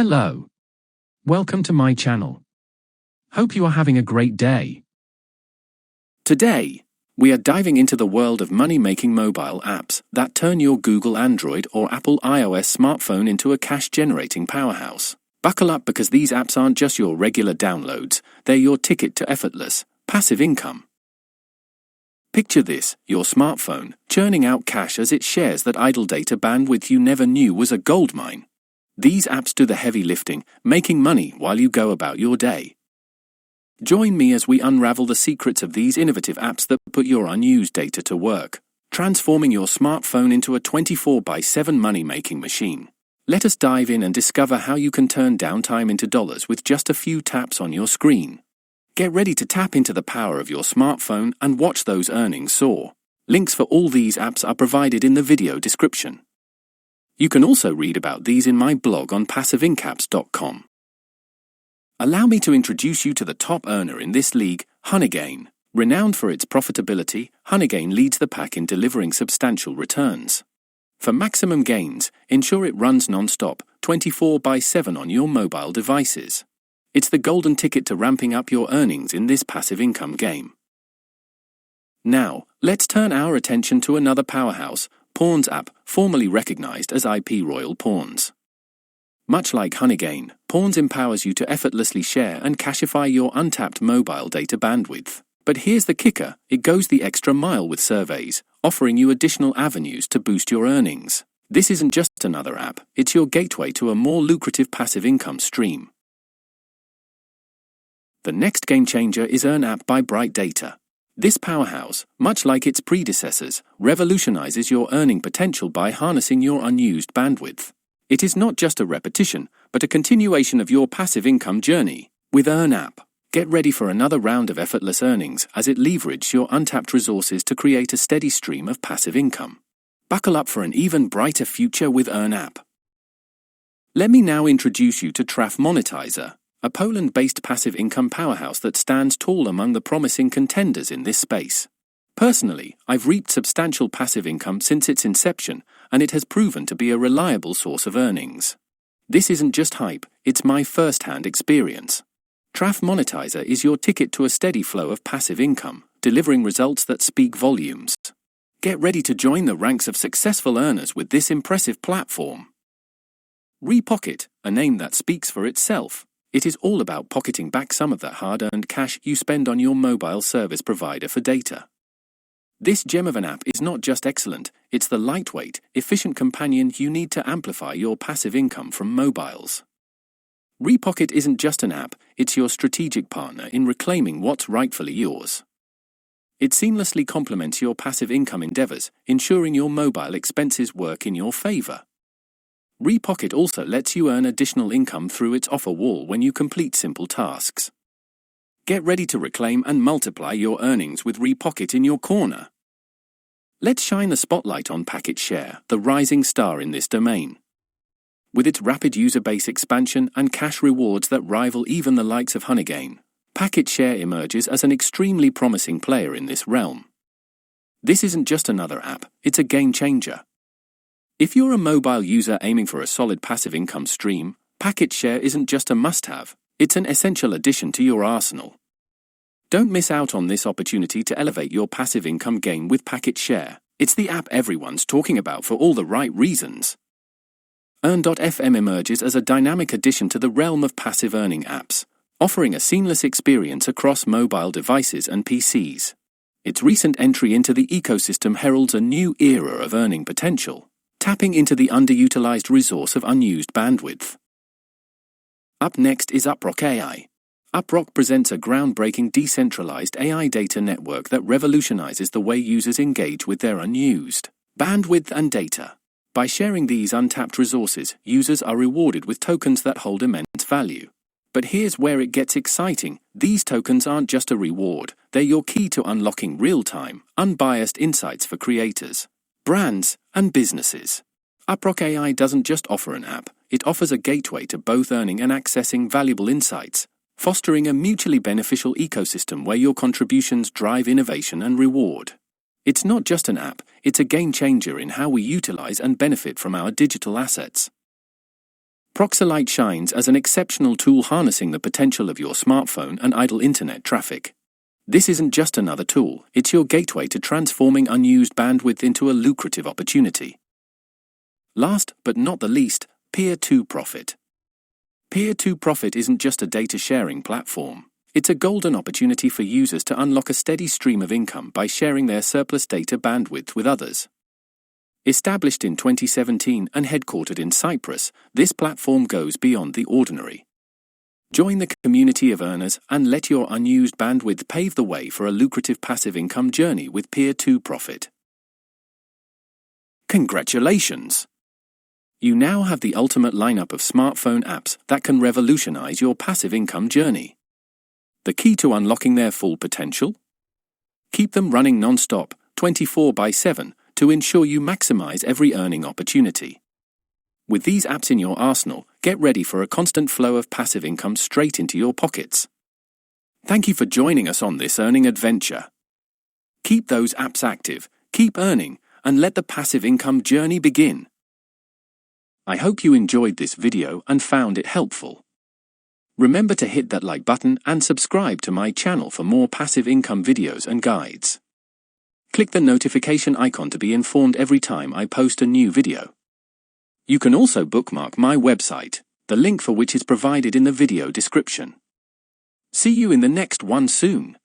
Hello. Welcome to my channel. Hope you are having a great day. Today, we are diving into the world of money-making mobile apps that turn your Google Android or Apple iOS smartphone into a cash-generating powerhouse. Buckle up because these apps aren't just your regular downloads, they're your ticket to effortless, passive income. Picture this, your smartphone, churning out cash as it shares that idle data bandwidth you never knew was a goldmine. These apps do the heavy lifting, making money while you go about your day. Join me as we unravel the secrets of these innovative apps that put your unused data to work, transforming your smartphone into a 24/7 money-making machine. Let us dive in and discover how you can turn downtime into dollars with just a few taps on your screen. Get ready to tap into the power of your smartphone and watch those earnings soar. Links for all these apps are provided in the video description. You can also read about these in my blog on passiveincapps.com. Allow me to introduce you to the top earner in this league, Honeygain. Renowned for its profitability, Honeygain leads the pack in delivering substantial returns. For maximum gains, ensure it runs non-stop, 24/7 on your mobile devices. It's the golden ticket to ramping up your earnings in this passive income game. Now, let's turn our attention to another powerhouse, Pawns.App, formerly recognized as IP Royal Pawns. Much like Honeygain, Pawns empowers you to effortlessly share and cashify your untapped mobile data bandwidth. But here's the kicker, it goes the extra mile with surveys, offering you additional avenues to boost your earnings. This isn't just another app, it's your gateway to a more lucrative passive income stream. The next game changer is EarnApp by Bright Data. This powerhouse, much like its predecessors, revolutionizes your earning potential by harnessing your unused bandwidth. It is not just a repetition, but a continuation of your passive income journey. With EarnApp, get ready for another round of effortless earnings as it leverages your untapped resources to create a steady stream of passive income. Buckle up for an even brighter future with EarnApp. Let me now introduce you to TraffMonetizer, a Poland-based passive income powerhouse that stands tall among the promising contenders in this space. Personally, I've reaped substantial passive income since its inception, and it has proven to be a reliable source of earnings. This isn't just hype, it's my first-hand experience. TraffMonetizer is your ticket to a steady flow of passive income, delivering results that speak volumes. Get ready to join the ranks of successful earners with this impressive platform. Repocket, a name that speaks for itself. It is all about pocketing back some of that hard-earned cash you spend on your mobile service provider for data. This gem of an app is not just excellent, it's the lightweight, efficient companion you need to amplify your passive income from mobiles. Repocket isn't just an app, it's your strategic partner in reclaiming what's rightfully yours. It seamlessly complements your passive income endeavors, ensuring your mobile expenses work in your favor. Repocket also lets you earn additional income through its offer wall when you complete simple tasks. Get ready to reclaim and multiply your earnings with Repocket in your corner. Let's shine the spotlight on PacketShare, the rising star in this domain. With its rapid user base expansion and cash rewards that rival even the likes of Honeygain, PacketShare emerges as an extremely promising player in this realm. This isn't just another app, it's a game changer. If you're a mobile user aiming for a solid passive income stream, PacketShare isn't just a must-have, it's an essential addition to your arsenal. Don't miss out on this opportunity to elevate your passive income game with PacketShare. It's the app everyone's talking about for all the right reasons. Earn.fm emerges as a dynamic addition to the realm of passive earning apps, offering a seamless experience across mobile devices and PCs. Its recent entry into the ecosystem heralds a new era of earning potential, tapping into the underutilized resource of unused bandwidth. Up next is Uprock AI. Uprock presents a groundbreaking decentralized AI data network that revolutionizes the way users engage with their unused bandwidth and data. By sharing these untapped resources, users are rewarded with tokens that hold immense value. But here's where it gets exciting. These tokens aren't just a reward, they're your key to unlocking real-time, unbiased insights for creators, brands, and businesses. Uprock AI doesn't just offer an app, it offers a gateway to both earning and accessing valuable insights, fostering a mutually beneficial ecosystem where your contributions drive innovation and reward. It's not just an app, it's a game changer in how we utilize and benefit from our digital assets. Proxylite shines as an exceptional tool harnessing the potential of your smartphone and idle internet traffic. This isn't just another tool, it's your gateway to transforming unused bandwidth into a lucrative opportunity. Last but not the least, Peer-to-Profit. Peer-to-Profit isn't just a data sharing platform. It's a golden opportunity for users to unlock a steady stream of income by sharing their surplus data bandwidth with others. Established in 2017 and headquartered in Cyprus, this platform goes beyond the ordinary. Join the community of earners and let your unused bandwidth pave the way for a lucrative passive income journey with Peer-to-Profit. Congratulations! You now have the ultimate lineup of smartphone apps that can revolutionize your passive income journey. The key to unlocking their full potential? Keep them running non-stop, 24/7, to ensure you maximize every earning opportunity. With these apps in your arsenal, get ready for a constant flow of passive income straight into your pockets. Thank you for joining us on this earning adventure. Keep those apps active, keep earning, and let the passive income journey begin. I hope you enjoyed this video and found it helpful. Remember to hit that like button and subscribe to my channel for more passive income videos and guides. Click the notification icon to be informed every time I post a new video. You can also bookmark my website, the link for which is provided in the video description. See you in the next one soon.